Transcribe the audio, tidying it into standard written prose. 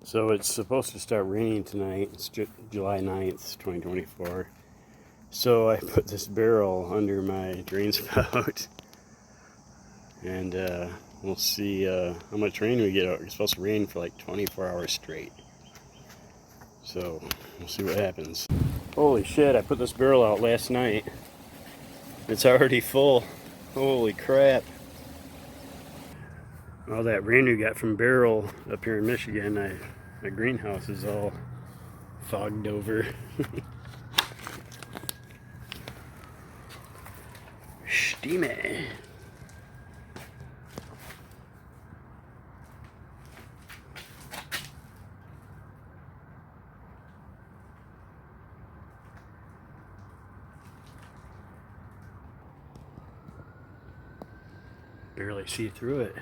So it's supposed to start raining tonight. It's July 9th, 2024. So I put this barrel under my drain spout and we'll see how much rain we get. It's supposed to rain for like 24 hours straight. So we'll see what happens. Holy shit, I put this barrel out last night. It's already full. Holy crap. All that rain we got from Beryl up here in Michigan, my greenhouse is all fogged over. Steamy. Barely see through it.